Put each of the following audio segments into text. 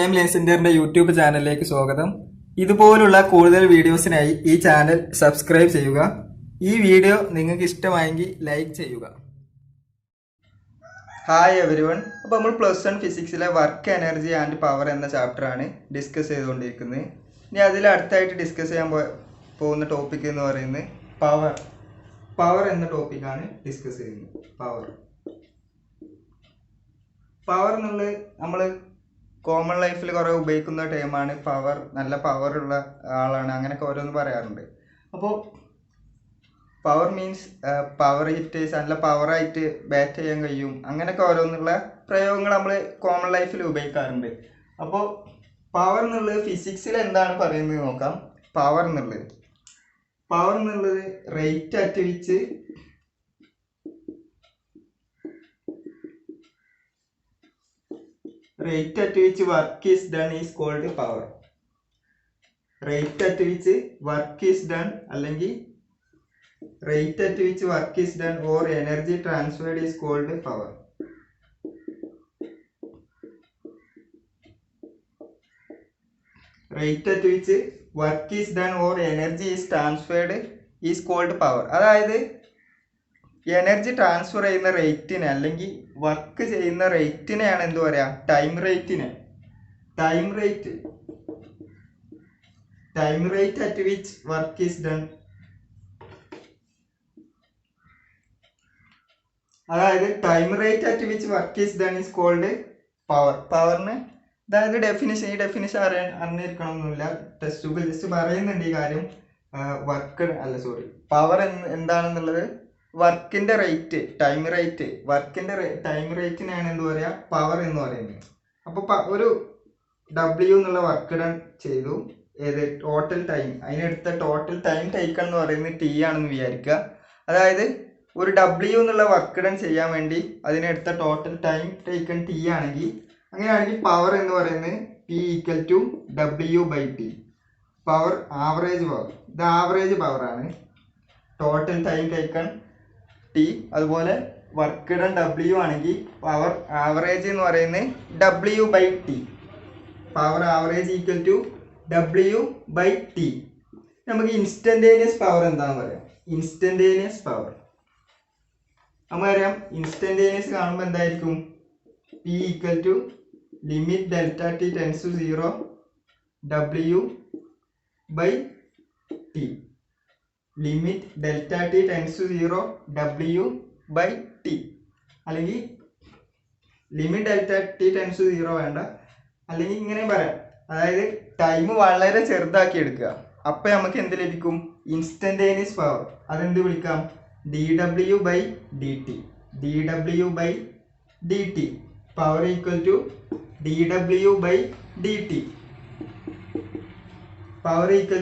M ലേസിന്റെ YouTube ചാനലിലേക്ക് സ്വാഗതം. ഇതുപോലുള്ള കൂടുതൽ വീഡിയോസിനായി ഈ ചാനൽ സബ്സ്ക്രൈബ് ചെയ്യുക. ഈ വീഡിയോ നിങ്ങൾക്ക് ഇഷ്ടമായെങ്കിൽ ലൈക്ക് ചെയ്യുക. Hi everyone. അപ്പോൾ നമ്മൾ +1 ഫിസിക്സിലെ വർക്ക് എനർജി ആൻഡ് പവർ എന്ന ചാപ്റ്ററാണ് ഡിസ്കസ് ചെയ്തുകൊണ്ടിരിക്കുന്നത്. ഇനി അതിൽ അടുത്തായിട്ട് ഡിസ്കസ് ചെയ്യാൻ പോകുന്ന ടോപ്പിക് എന്ന് പറയുന്നത് പവർ എന്ന ടോപ്പിക്കാണ് ഡിസ്കസ് ചെയ്യുന്നത്. പവർ എന്നുള്ളത് നമ്മൾ കോമൺ ലൈഫിൽ കുറേ ഉപയോഗിക്കുന്ന ടൈമാണ്. പവർ, നല്ല പവറുള്ള ആളാണ്, അങ്ങനെയൊക്കെ ഓരോന്ന് പറയാറുണ്ട്. അപ്പോൾ പവർ മീൻസ് പവർ ഹിറ്റേഴ്സ്, നല്ല പവറായിട്ട് ബാറ്റ് ചെയ്യാൻ കഴിയും, അങ്ങനെയൊക്കെ ഓരോന്നുള്ള പ്രയോഗങ്ങൾ നമ്മൾ കോമൺ ലൈഫിൽ ഉപയോഗിക്കാറുണ്ട്. അപ്പോൾ പവർ എന്നുള്ളത് ഫിസിക്സിൽ എന്താണ് പറയുന്നത് നോക്കാം. പവർ എന്നുള്ളത് rate at which work is done is called power. Rate at which work is done അല്ലെങ്കിൽ rate at which work is done or energy transferred is called power. Rate at which work is done or energy is transferred is called power. അതായത് energy transfer ചെയ്യുന്ന റേറ്റിനെ അല്ലെങ്കിൽ work ചെയ്യുന്ന റേറ്റിനെയാണ് എന്ത് പറയുക, time rate at which work is done. അതായത് time rate at which work is done is called power. പവറിന് അതായത് ഈ ഡെഫിനിഷൻ അറിഞ്ഞിരിക്കണമെന്നില്ല, ടെക്സ്റ്റ് ബുക്കിൽ ജസ്റ്റ് പറയുന്നുണ്ട് ഈ കാര്യം. പവർ എന്താണെന്നുള്ളത് വർക്കിന്റെ റേറ്റ്, ടൈം റേറ്റിനെയാണ് എന്ത് പറയുക, പവർ എന്ന് പറയുന്നത്. അപ്പോൾ ഒരു W എന്നുള്ള വർക്ക് ഡൺ ചെയ്തു, ടോട്ടൽ ടൈം, അതിനെടുത്ത ടോട്ടൽ ടൈം ടേക്കൺ എന്ന് പറയുന്നത് T ആണെന്ന് വിചാരിക്കുക. അതായത് ഒരു W എന്നുള്ള വർക്ക് ഡൺ ചെയ്യാൻ വേണ്ടി അതിനെടുത്ത ടോട്ടൽ ടൈം ടേക്കൺ T ആണെങ്കിൽ, അങ്ങനെയാണെങ്കിൽ പവർ എന്ന് പറയുന്നത് P = W/T. Power average power, ഇത് ആവറേജ് പവറാണ്. ടോട്ടൽ ടൈം ടേക്കൺ T, അതുപോലെ വർക്ക് ഡൺ W ആണെങ്കിൽ പവർ ആവറേജ് എന്ന് പറയുന്നത് W/T. Power average = W/T. നമുക്ക് ഇൻസ്റ്റന്റേനിയസ് പവർ എന്താണെന്ന് പറയാം. നമുക്കറിയാം ഇൻസ്റ്റന്റേനിയസ് കാണുമ്പോൾ എന്തായിരിക്കും, P = limit delta t tends to 0 W/T. Limit delta T tends to 0 W/T. അല്ലെങ്കിൽ limit delta T tends to 0 വേണ്ട, അല്ലെങ്കിൽ ഇങ്ങനെ പറയാം. അതായത് ടൈം വളരെ ചെറുതാക്കി എടുക്കുക. അപ്പം നമുക്ക് എന്ത് ലഭിക്കും, ഇൻസ്റ്റന്റേനിയസ് പവർ. അതെന്ത് വിളിക്കാം, dW/dt. Power = dW/dt. Power =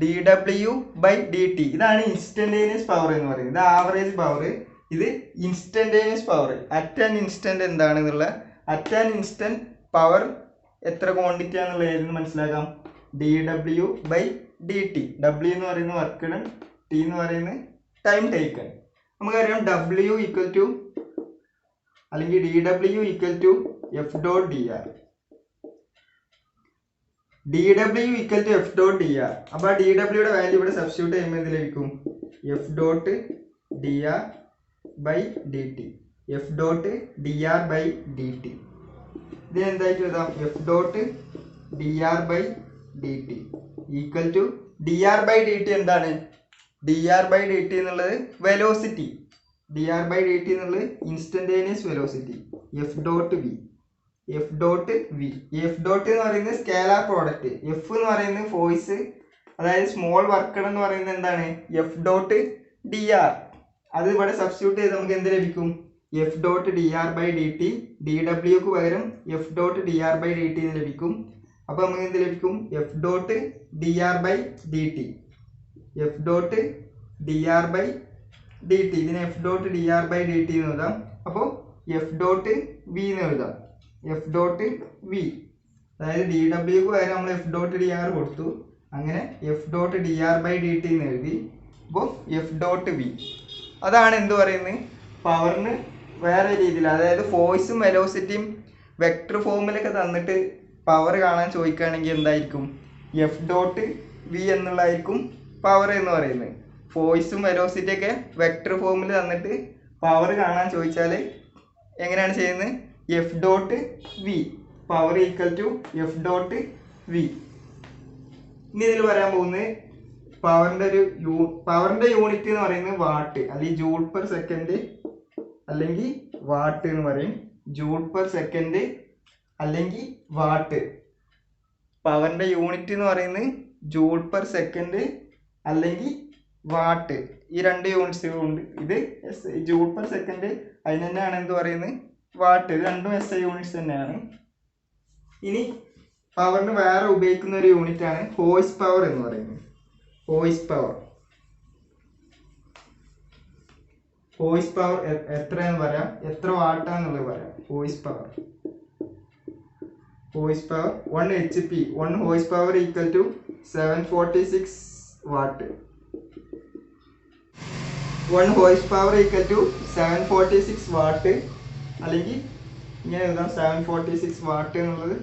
dW/dt. ഇതാണ് ഇൻസ്റ്റന്റേനിയസ് പവർ എന്ന് പറയുന്നത്. ഇത് ആവറേജ് പവർ, ഇത് instantaneous power. At an instant എന്താണെന്നുള്ള, അറ്റ് ആൻ ഇൻസ്റ്റന്റ് പവർ എത്ര ക്വാണ്ടിറ്റി ആണെന്നുള്ളത് മനസ്സിലാക്കാം. dW/dt. W എന്ന് പറയുന്നത് വർക്ക് ഡൺ, T എന്ന് പറയുന്നത് ടൈം ടേക്കൺ. നമുക്കറിയാം W = അല്ലെങ്കിൽ dW = F.dr. dW = F.dr. അപ്പോൾ ആ dWയുടെ വാല്യൂ ഇവിടെ സബ്സ്റ്റിറ്റ്യൂട്ട് ചെയ്യുമ്പോൾ എന്ത് ലഭിക്കും, F.dr/dt. ഇതിനെന്തായിട്ട് എഴുതാം, F.dr/dt dr/dt. എന്താണ് dr/dt എന്നുള്ളത്, വെലോസിറ്റി. dr/dt എന്നുള്ളത് ഇൻസ്റ്റന്റേനിയസ് വെലോസിറ്റി. F.v എന്ന് പറയുന്നത് സ്കേലാർ പ്രോഡക്റ്റ്. F എന്ന് പറയുന്നത് ഫോഴ്സ്, അതായത് സ്മോൾ വർക്ക് എന്ന് പറയുന്നത് എന്താണ്, F.dr. അത് ഇവിടെ സബ്സ്റ്റിറ്റ്യൂട്ട് ചെയ്ത് നമുക്ക് എന്ത് ലഭിക്കും, F.dr/dt. dWക്ക് പകരം F.dr/dt എന്ന് ലഭിക്കും. അപ്പോൾ നമുക്ക് എന്ത് ലഭിക്കും, F.dr/dt. ഇതിന് F.dr/dt എന്ന് എഴുതാം. അപ്പോൾ F.v എന്ന് എഴുതാം. F.v, അതായത് dWക്ക് പകരം നമ്മൾ F.dr കൊടുത്തു, അങ്ങനെ F.dr/dt എന്ന് എഴുതി. അപ്പോൾ F.v. അതാണ് എന്ത് പറയുന്നത്, പവറിന് വേറെ രീതിയിൽ, അതായത് ഫോഴ്സും വെലോസിറ്റിയും വെക്ടർ ഫോമിലൊക്കെ തന്നിട്ട് പവർ കാണാൻ ചോദിക്കുകയാണെങ്കിൽ എന്തായിരിക്കും, എഫ് ഡോട്ട് വി എന്നുള്ളതായിരിക്കും പവർ എന്ന് പറയുന്നത്. ഫോഴ്സും വെലോസിറ്റി ഒക്കെ വെക്ടർ ഫോമിൽ തന്നിട്ട് പവർ കാണാൻ ചോദിച്ചാൽ എങ്ങനെയാണ് ചെയ്യുന്നത്, F dot V, power equal to F dot V. ഇനി ഇതിൽ പറയാൻ പോകുന്നത് പവറിന്റെ യൂണിറ്റ് എന്ന് പറയുന്നത് വാട്ട് അല്ലെങ്കിൽ ജൂൾ പെർ സെക്കൻഡ് അല്ലെങ്കിൽ വാട്ട് എന്ന് പറയും. ജൂൾ പെർ സെക്കൻഡ് അല്ലെങ്കിൽ വാട്ട്. പവറിന്റെ യൂണിറ്റ് എന്ന് പറയുന്നത് ജൂൾ പെർ സെക്കൻഡ് അല്ലെങ്കിൽ വാട്ട്. ഈ രണ്ട് യൂണിറ്റ്സുകളുണ്ട്. ഇത് ജൂൾ പെർ സെക്കൻഡ് അതിന് തന്നെയാണ് എന്ത് പറയുന്നത്, വാട്ട്. രണ്ടും SI യൂണിറ്റ്സ് തന്നെയാണ്. ഇനി പവറിന് വേറെ ഉപയോഗിക്കുന്ന ഒരു യൂണിറ്റ് ആണ് ഹോഴ്സ് പവർ എന്ന് പറയുന്നത്. ഹോഴ്സ് പവർ എത്രയെന്ന് പറയാം, എത്ര വാട്ടാന്നുള്ളത് പറയാം. Horse power 1 HP, 1 horse power equal to 746 watt. 1 horse power equal to 746 watt. അല്ലെങ്കിൽ ഇങ്ങനെ എഴുതാം, 746 വാട്ട് എന്നുള്ളത്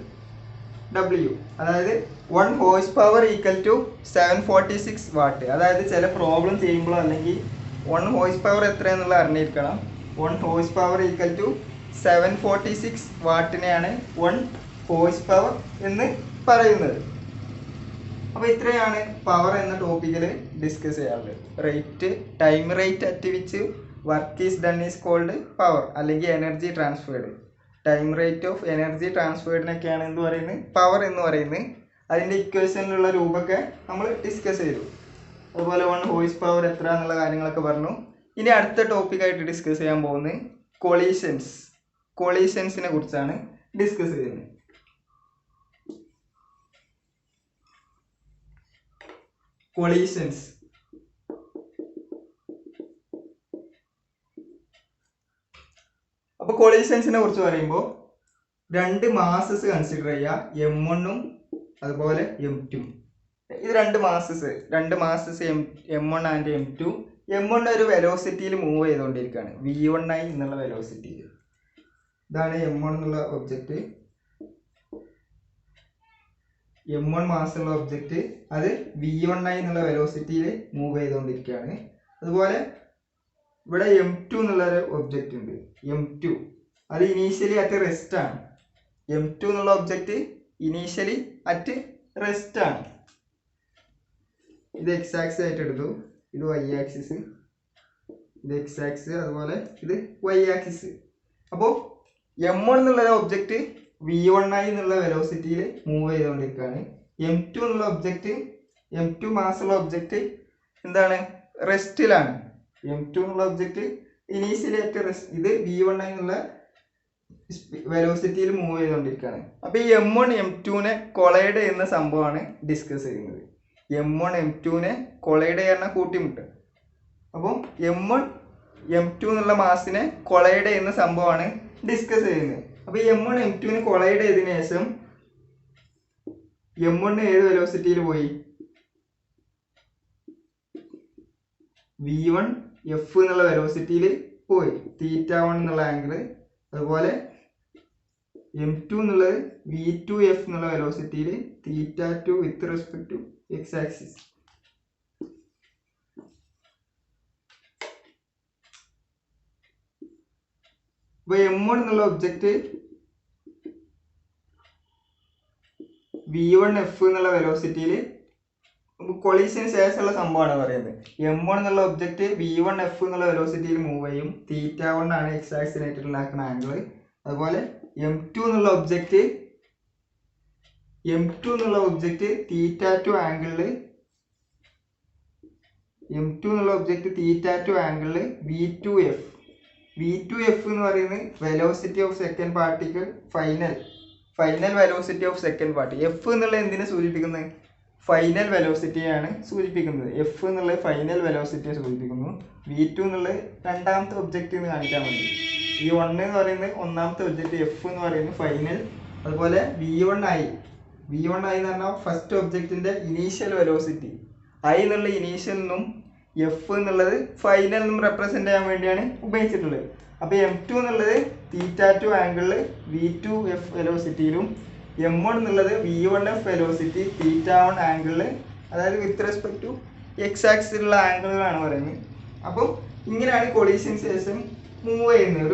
W. അതായത് 1 horse power equal to 746 watt. അതായത് ചില പ്രോബ്ലം ചെയ്യുമ്പോഴോ അല്ലെങ്കിൽ 1 ഹോഴ്സ് പവർ എത്രയെന്നുള്ളത് അറിഞ്ഞിരിക്കണം. 1 ഹോഴ്സ് പവർ ഈക്വൽ ടു 746 വാട്ടിനെയാണ് 1 ഹോഴ്സ് പവർ എന്ന് പറയുന്നത്. അപ്പോൾ ഇത്രയാണ് പവർ എന്ന ടോപ്പിക്കിൽ ഡിസ്കസ് ചെയ്യാറുള്ളത്. Rate, time rate at which work is done is called power അല്ലെങ്കിൽ energy transferred. Time rate of energy ട്രാൻസ്ഫേർഡിനൊക്കെയാണ് എന്ത് പറയുന്നത്, പവർ എന്ന് പറയുന്നത്. അതിൻ്റെ ഇക്വേഷനിലുള്ള രൂപമൊക്കെ നമ്മൾ ഡിസ്കസ് ചെയ്തു. അതുപോലെ 1 ഹോഴ്സ് പവർ എത്ര എന്നുള്ള കാര്യങ്ങളൊക്കെ പറഞ്ഞു. ഇനി അടുത്ത ടോപ്പിക്കായിട്ട് ഡിസ്കസ് ചെയ്യാൻ പോകുന്നത് കൊളീഷൻസിനെ കുറിച്ചാണ് ഡിസ്കസ് ചെയ്യുന്നത്. കൊളീഷൻസ്. അപ്പോൾ കൊളീഷൻസിനെ കുറിച്ച് പറയുമ്പോൾ 2 മാസസ് കൺസിഡർ ചെയ്യുക, M1ഉം അതുപോലെ M2. ഇത് 2 masses M1 and M2. M1 ഒരു വെലോസിറ്റിയിൽ മൂവ് ചെയ്തുകൊണ്ടിരിക്കുകയാണ്, V1I എന്നുള്ള വെലോസിറ്റിയിൽ. ഇതാണ് M1 എന്നുള്ള ഒബ്ജക്റ്റ്. M1 മാസമുള്ള ഒബ്ജക്റ്റ് അത് V1I എന്നുള്ള വെലോസിറ്റിയിൽ മൂവ് ചെയ്തുകൊണ്ടിരിക്കുകയാണ്. അതുപോലെ ഇവിടെ M2 എന്നുള്ളൊരു ഒബ്ജക്റ്റ് ഉണ്ട്. M2 അത് ഇനീഷ്യലി അറ്റ് റെസ്റ്റ് ആണ്. M2 എന്നുള്ള ഒബ്ജക്റ്റ് ഇനീഷ്യലി അറ്റ് റെസ്റ്റ് ആണ്. ഇത് എക്സ് ആക്സിസ് ആയിട്ട് എടുത്തു, ഇത് വൈ ആക്സിസ്, ഇത് എക്സ് ആക്സിസ്, അതുപോലെ ഇത് വൈ ആക്സിസ്. അപ്പോൾ M1 എന്നുള്ള ഒബ്ജക്റ്റ് V1I എന്നുള്ള വെലോസിറ്റിയിൽ മൂവ് ചെയ്തുകൊണ്ടിരിക്കുകയാണ്. M2 എന്നുള്ള ഒബ്ജക്റ്റ്, M2 മാസമുള്ള ഒബ്ജക്റ്റ് എന്താണ്, റെസ്റ്റിലാണ്. M2 എന്നുള്ള ഒബ്ജക്റ്റ് ഇനീഷ്യലി ആയിട്ട് റെസ്റ്റ്, ഇത് V1I എന്നുള്ള വെലോസിറ്റിയിൽ മൂവ് ചെയ്തുകൊണ്ടിരിക്കുകയാണ്. അപ്പോൾ ഈ M1 M2നെ കൊളൈഡ് ചെയ്യുന്ന സംഭവമാണ് ഡിസ്കസ് ചെയ്യുന്നത്. M1 M2നെ കൊളൈഡ് ചെയ്യുന്ന കൂട്ടിമുട്ട്. അപ്പോൾ M1 M2 എന്നുള്ള മാസിനെ കൊളൈഡ് ചെയ്യുന്ന സംഭവമാണ് ഡിസ്കസ് ചെയ്യുന്നത്. അപ്പോൾ M1 M2നെ കൊളൈഡ് ചെയ്തതിനു ശേഷം M1 ഏത് വെലോസിറ്റിയിൽ പോയി, V1 F എന്നുള്ള വെലോസിറ്റിയിൽ പോയി, θ1 എന്നുള്ള ആംഗിള്. അതുപോലെ M2 എന്നുള്ളത് V2F എന്നുള്ള വെലോസിറ്റിയിൽ θ2 with respect to x axis. അപ്പോൾ M1 എന്നുള്ള ഒബ്ജക്റ്റ് V1F എന്നുള്ള വെലോസിറ്റിയിൽ കൊളീഷന് ശേഷമുള്ള സംഭവമാണ് പറയുന്നത്. M1 എന്നുള്ള ഒബ്ജക്റ്റ് V1F എന്നുള്ള വെലോസിറ്റിയിൽ മൂവ് ചെയ്യും, θ1 ആണ് എക്സ് ആക്സിസിനായിട്ട് ഉണ്ടാക്കുന്ന ആംഗിള്. അതുപോലെ M2 എന്നുള്ള ഒബ്ജക്റ്റ് θ2 ആംഗിളിൽ V2F എന്ന് പറയുന്നത് velocity of second particle, final velocity of second party. F എന്നുള്ളത് എന്തിനെ സൂചിപ്പിക്കുന്നത്, ഫൈനൽ വെലോസിറ്റിയാണ് സൂചിപ്പിക്കുന്നത്. F എന്നുള്ളത് ഫൈനൽ വെലോസിറ്റിയെ സൂചിപ്പിക്കുന്നു. V2 എന്നുള്ളത് രണ്ടാമത്തെ ഒബ്ജക്റ്റ് എന്ന് കാണിക്കാൻ വേണ്ടി. ഈ 1 എന്ന് പറയുന്നത് ഒന്നാമത്തെ ഒബ്ജക്റ്റ്, F എന്ന് പറയുന്നത് ഫൈനൽ. അതുപോലെ V1I എന്ന് പറഞ്ഞാൽ ഫസ്റ്റ് ഒബ്ജക്റ്റിന്റെ ഇനീഷ്യൽ വെലോസിറ്റി. I എന്നുള്ള ഇനീഷ്യൽ എന്നും F എന്നുള്ളത് ഫൈനൽ എന്നും റെപ്രസെന്റ് ചെയ്യാൻ വേണ്ടിയാണ് ഉപയോഗിച്ചിട്ടുള്ളത്. അപ്പോൾ M2 എന്നുള്ളത് θ2 ആംഗിളിൽ V2F വെലോസിറ്റിയിലും m1 എന്നുള്ളത് v1f വെലോസിറ്റി θ1 ആംഗിളിൽ, അതായത് വിത്ത് റെസ്പെക്ട് ടു എക്സ് ആക്സിലുള്ള ആംഗിളുകളാണ് പറയുന്നത്. അപ്പോൾ ഇങ്ങനെയാണ് കൊളീഷന് ശേഷം മൂവ് ചെയ്യുന്നത്.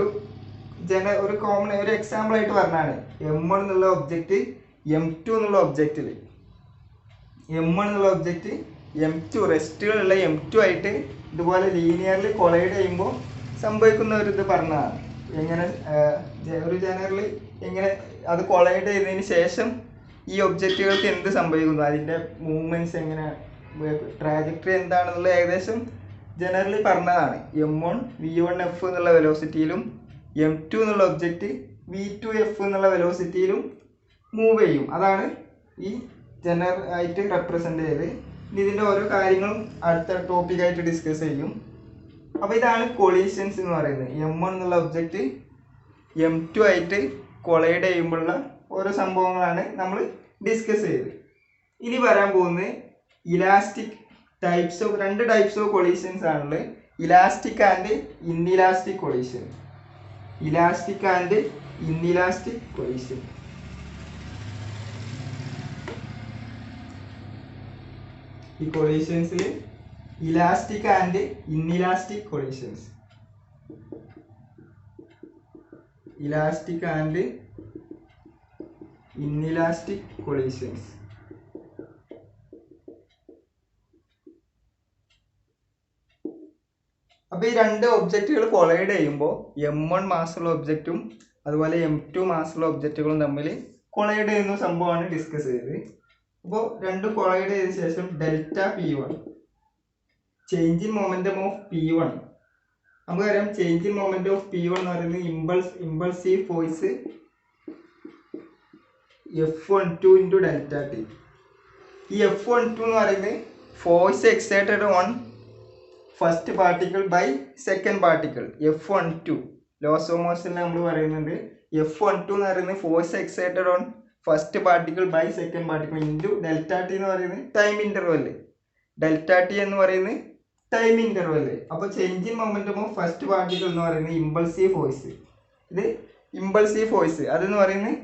ഒരു കോമൺ ഒരു എക്സാമ്പിൾ ആയിട്ട് പറഞ്ഞാണ് m1 എന്നുള്ള ഒബ്ജക്റ്റ് m2 എന്നുള്ള ഒബ്ജക്റ്റിൽ m1 എന്നുള്ള ഒബ്ജക്റ്റ് m2 റെസ്റ്റുകളുള്ള m2 ആയിട്ട് ഇതുപോലെ ലീനിയർലി കൊളൈഡ് ചെയ്യുമ്പോൾ സംഭവിക്കുന്ന ഒരു ഇത് പറഞ്ഞതാണ്. എങ്ങനെ ഒരു ജനറലി എങ്ങനെ അത് കൊളൈഡ് ചെയ്തതിന് ശേഷം ഈ ഒബ്ജക്റ്റുകൾക്ക് എന്ത് സംഭവിക്കുന്നു, അതിൻ്റെ മൂവ്മെൻറ്റ്സ് എങ്ങനെ, ട്രാജക്ടറി എന്താണെന്നുള്ള ഏകദേശം ജനറലി പറഞ്ഞതാണ്. m1 v1f എന്നുള്ള വെലോസിറ്റിയിലും m2 എന്നുള്ള ഒബ്ജക്റ്റ് v2f എന്നുള്ള വെലോസിറ്റിയിലും മൂവ് ചെയ്യും. അതാണ് ഈ ജനറൽ ആയിട്ട് റെപ്രസെൻ്റ് ചെയ്ത്. ഇതിൻ്റെ ഓരോ കാര്യങ്ങളും അടുത്ത ടോപ്പിക്കായിട്ട് ഡിസ്കസ് ചെയ്യും. അപ്പോൾ ഇതാണ് കൊളീഷൻസ് എന്ന് പറയുന്നത്. m1 എന്നുള്ള ഒബ്ജക്റ്റ് m2 ആയിട്ട് കൊളൈഡ് ചെയ്യുമ്പോഴുള്ള ഓരോ സംഭവങ്ങളാണ് നമ്മൾ ഡിസ്കസ് ചെയ്തത്. ഇനി വരാൻ പോകുന്നത് ഇലാസ്റ്റിക് രണ്ട് ടൈപ്സ് ഓഫ് കൊളീഷൻസ് ആണുള്ളത്. Elastic and inelastic collision. Elastic and inelastic collision. ഈ കൊളീഷൻസിൽ elastic and inelastic collisions. Elastic and inelastic collisions. അപ്പോൾ ഈ രണ്ട് ഒബ്ജക്റ്റുകൾ കൊളൈഡ് ചെയ്യുമ്പോൾ m1 മാസുള്ള ഒബ്ജക്റ്റും അതുപോലെ m2 മാസുള്ള ഒബ്ജക്റ്റുകളും തമ്മിൽ കൊളൈഡ് ചെയ്യുന്ന സംഭവമാണ് ഡിസ്കസ് ചെയ്തത്. അപ്പോൾ രണ്ടും കൊളൈഡ് ചെയ്ത ശേഷം delta p1, change in momentum of p1. നമുക്കറിയാം change in momentum of p1 എന്ന് പറയുന്നത് impulsive force F12 into delta t. ഈ F12 എന്ന് പറയുന്നത് force excited on first particle by second particle. F12 laws of മോഷനിൽ നമ്മൾ പറയുന്നുണ്ട് F12 എന്ന് പറയുന്നത് force excited on first particle by second particle into delta t എന്ന് പറയുന്നത് ടൈം ഇൻ്റർവെല്. ഡെൽറ്റ ടി എന്ന് പറയുന്നത് ടൈം ഇൻ്റർവെല്. അപ്പോൾ change in momentum of first particle എന്ന് പറയുന്നത് ഇമ്പൾസീവ് ഫോഴ്സ്. ഇത് ഇമ്പൾസീവ് ഫോഴ്സ് അതെന്ന് പറയുന്നത്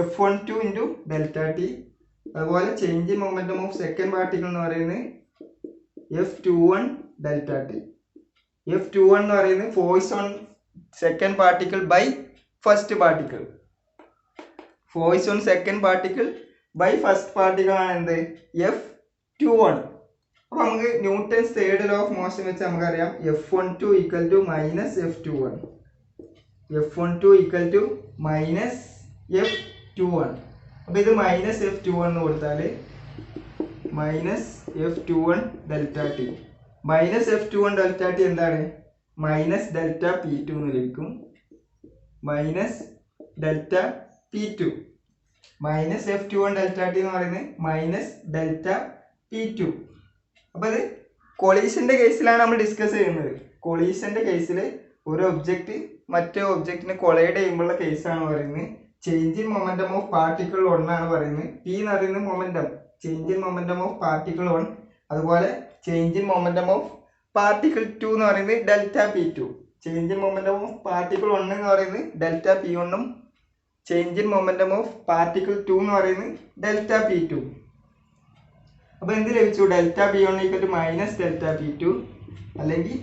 F12 ഇൻറ്റു ഡെൽറ്റ ടി. അതുപോലെ change in momentum of second particle എന്ന് പറയുന്നത് F21 ഡെൽറ്റ ടി. F21 എന്ന് പറയുന്നത് force on second particle by first particle. Force on second particle by first particle ആണ് എന്ത്, F21. അപ്പോൾ നമുക്ക് Newton's third law of motion വെച്ച് നമുക്കറിയാം F12 equal to minus F21. F12 equal to minus F21. അപ്പോൾ ഇത് മൈനസ് F21 എന്ന് കൊടുത്താൽ minus F21 delta T. Minus F21 delta T എന്താണ്, മൈനസ് ഡെൽറ്റ P2 എന്ന് ലഭിക്കും. Minus delta P2. Minus F21 delta t എന്ന് പറയുന്നത് മൈനസ് ഡെൽറ്റ P2. അപ്പോൾ അത് കൊളീഷൻ്റെ കേസിലാണ് നമ്മൾ ഡിസ്കസ് ചെയ്യുന്നത്. കൊളീഷൻ്റെ കേസിൽ ഒരു ഒബ്ജക്റ്റ് മറ്റേ ഒബ്ജക്റ്റിനെ കൊളൈഡ് ചെയ്യുമ്പോഴുള്ള കേസാണ് പറയുന്നത്. Change in momentum of particle 1 ആണ് പറയുന്നത്. P എന്ന് പറയുന്നത് momentum, change in momentum of particle 1. അതുപോലെ change in momentum of particle 2 എന്ന് പറയുന്നത് delta P2. Change in momentum of particle 1 എന്ന് പറയുന്നത് ഡെൽറ്റ P1 ഉം change in momentum of particle 2 എന്ന് പറയുന്നത് ഡെൽറ്റ P2. അപ്പോൾ എന്ത് ലഭിച്ചു, delta P1 equal to minus delta P2 അല്ലെങ്കിൽ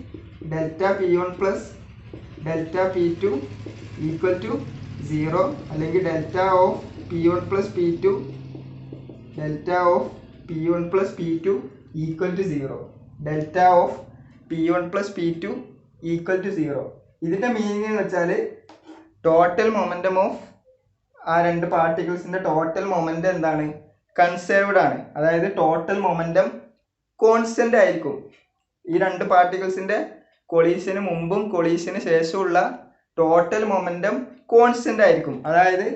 delta P1 plus delta P2 equal to 0 അല്ലെങ്കിൽ delta of P1 plus P2 delta of P1 plus P2 equal to 0. Delta of P1 plus P2 equal to 0. ഇതിൻ്റെ meaning എന്ന് വെച്ചാൽ total momentum of ആ രണ്ട് പാർട്ടിക്കിൾസിൻ്റെ total momentum എന്താണ്, conserved ആണ്. അതായത് total momentum constant ആയിരിക്കും. ഈ രണ്ട് പാർട്ടിക്കിൾസിൻ്റെ കൊളീഷന് മുമ്പും കൊളീഷന് ശേഷമുള്ള ടോട്ടൽ മൊമെന്റം കോൺസ്റ്റന്റ് ആയിരിക്കും. അതായത്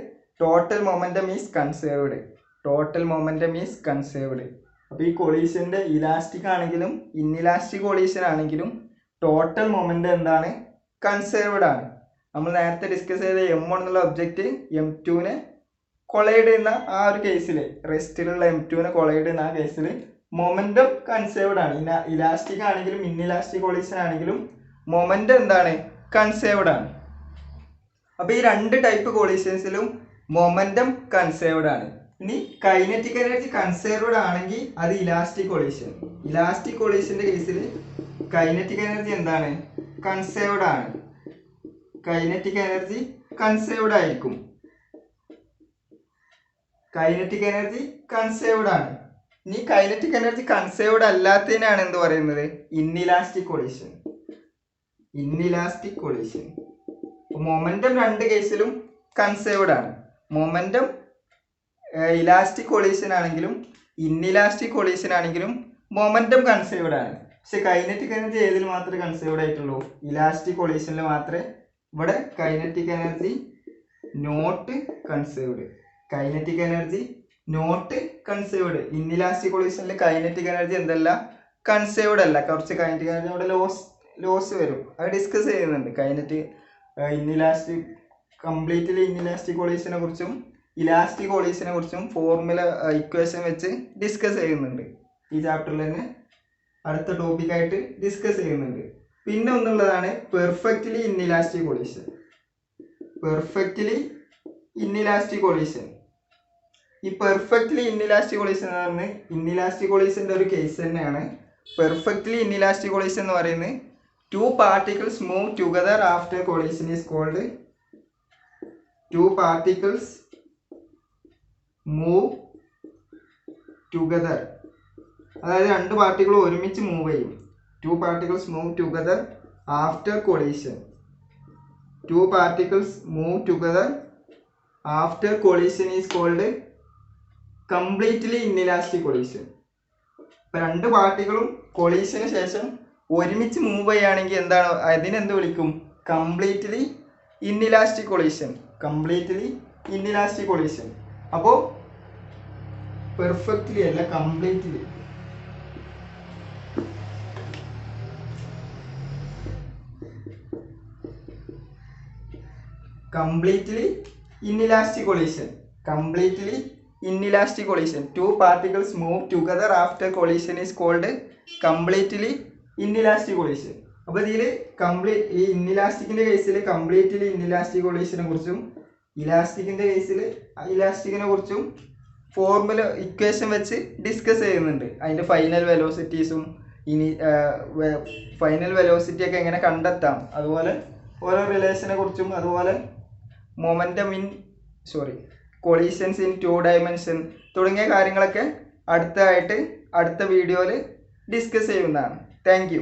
total momentum is conserved. Total momentum is conserved. അപ്പോൾ ഈ കൊളീഷൻ്റെ ഇലാസ്റ്റിക് ആണെങ്കിലും ഇൻഇലാസ്റ്റിക് കൊളീഷൻ ആണെങ്കിലും ടോട്ടൽ മൊമെന്റം എന്താണ്, കൺസേർവ്ഡ് ആണ്. നമ്മൾ നേരത്തെ ഡിസ്കസ് ചെയ്ത M1 എന്നുള്ള ഒബ്ജക്റ്റ് M2നെ കൊളൈഡ് ചെയ്യുന്ന ആ ഒരു കേസിൽ, റെസ്റ്റിലുള്ള M2നെ കൊളൈഡ് ചെയ്യുന്ന ആ കേസിൽ മൊമെന്റം കൺസേർവ്ഡ് ആണ്. ഇലാസ്റ്റിക് ആണെങ്കിലും ഇൻഇലാസ്റ്റിക് കൊളീഷൻ ആണെങ്കിലും മൊമെന്റം എന്താണ്, കൺസേർവ്ഡ് ആണ്. അപ്പോൾ ഈ രണ്ട് ടൈപ്പ് കൊളീഷൻസിലും മൊമെന്റം കൺസേർവ്ഡ് ആണ്. ഇനി കൈനറ്റിക് എനർജി കൺസേർവ്ഡ് ആണെങ്കിൽ അത് ഇലാസ്റ്റിക് കൊളീഷൻ. ഇലാസ്റ്റിക് കൊളീഷന്റെ കേസിൽ കൈനറ്റിക് എനർജി എന്താണ്? കൺസേർവ്ഡ് ആണ്. കൈനറ്റിക് എനർജി കൺസേർവ്ഡ് ആയിരിക്കും. കൈനറ്റിക് എനർജി കൺസേർവ്ഡ് ആണ്. ഇനി കൈനറ്റിക് എനർജി കൺസേർവ്ഡ് അല്ലാത്തതിനാണ് എന്ത് പറയുന്നത്? Inelastic collision. Inelastic collision. Momentum രണ്ട് കേസിലും കൺസേർവ്ഡ് ആണ്. മൊമെന്റം ഇലാസ്റ്റിക് കൊളീഷൻ ആണെങ്കിലും ഇൻഇലാസ്റ്റിക് കൊളീഷൻ ആണെങ്കിലും മൊമെന്റം കൺസേർവ്ഡ് ആണ്. പക്ഷെ കൈനറ്റിക് എനർജി ഏതിൽ മാത്രമേ കൺസേർവ്ഡ് ആയിട്ടുള്ളൂ? ഇലാസ്റ്റിക് കൊളീഷനിൽ മാത്രമേ. ഇവിടെ kinetic energy not conserved. Kinetic energy not conserved. Inelastic കൊളീഷനിൽ കൈനറ്റിക് എനർജി എന്തല്ല? കൺസേർവ്ഡ് അല്ല. കുറച്ച് കൈനറ്റിക് എനർജി ഇവിടെ ലോസ് വരും. അത് ഡിസ്കസ് ചെയ്യുന്നുണ്ട്. ഇൻഇലാസ്റ്റിക് കംപ്ലീറ്റ്ലി ഇൻഇലാസ്റ്റിക് കൊളീഷനെ കുറിച്ചും ഇലാസ്റ്റിക് കൊളീഷനെ കുറിച്ചും ഫോർമുല ഇക്വേഷൻ വെച്ച് ഡിസ്കസ് ചെയ്യുന്നുണ്ട്. ഈ ചാപ്റ്ററിൽ തന്നെ അടുത്ത ടോപ്പിക്കായിട്ട് ഡിസ്കസ് ചെയ്യുന്നുണ്ട്. പിന്നെ ഒന്നുള്ളതാണ് perfectly inelastic collision. Perfectly inelastic collision. ഈ പെർഫെക്റ്റ്ലി ഇൻഇലാസ്റ്റിക് കൊളീഷൻ എന്ന് പറയുന്നത് ഇൻഇലാസ്റ്റിക് കൊളീഷൻ്റെ ഒരു കേസ് തന്നെയാണ്. പെർഫെക്റ്റ്ലി ഇൻഇലാസ്റ്റിക് കൊളീഷൻ എന്ന് പറയുന്നത് two particles move together after collision is called two particles move together. അതായത് രണ്ട് പാർട്ടികൾ ഒരുമിച്ച് മൂവ് ചെയ്യും. two particles move together after collision. two particles move together after collision is called completely inelastic collision. ഇപ്പം രണ്ട് പാർട്ടികളും കൊളീഷന് ശേഷം ഒരുമിച്ച് മൂവ് ചെയ്യുകയാണെങ്കിൽ എന്താണ്? അതിനെന്ത് വിളിക്കും? Completely inelastic collision. Completely inelastic collision. അപ്പോൾ പെർഫെക്റ്റ്ലി അല്ല, completely. Completely inelastic collision. Completely inelastic collision. Two particles move together after collision is called completely inelastic collision. അപ്പോൾ ഇതിൽ ഈ ഇൻഇലാസ്റ്റിക്കിന്റെ കേസിൽ കംപ്ലീറ്റ്ലി ഇൻഇലാസ്റ്റിക് കൊളീഷനെ കുറിച്ചും ഇലാസ്റ്റിക്കിന്റെ കേസിൽ ഇലാസ്റ്റിക്കിനെ കുറിച്ചും ഫോർമുല ഇക്വേഷൻ വെച്ച് ഡിസ്കസ് ചെയ്യുന്നുണ്ട്. അതിന്റെ ഫൈനൽ വെലോസിറ്റീസും ഫൈനൽ വെലോസിറ്റി ഒക്കെ എങ്ങനെ കണ്ടെത്താം, അതുപോലെ ഓരോ റിലേഷനെ കുറിച്ചും, അതുപോലെ മൊമെന്റം കൊളീഷൻസ് ഇൻ 2 dimension തുടങ്ങിയ കാര്യങ്ങളൊക്കെ അടുത്ത വീഡിയോയിൽ ഡിസ്കസ് ചെയ്യുന്നതാണ്. Thank you.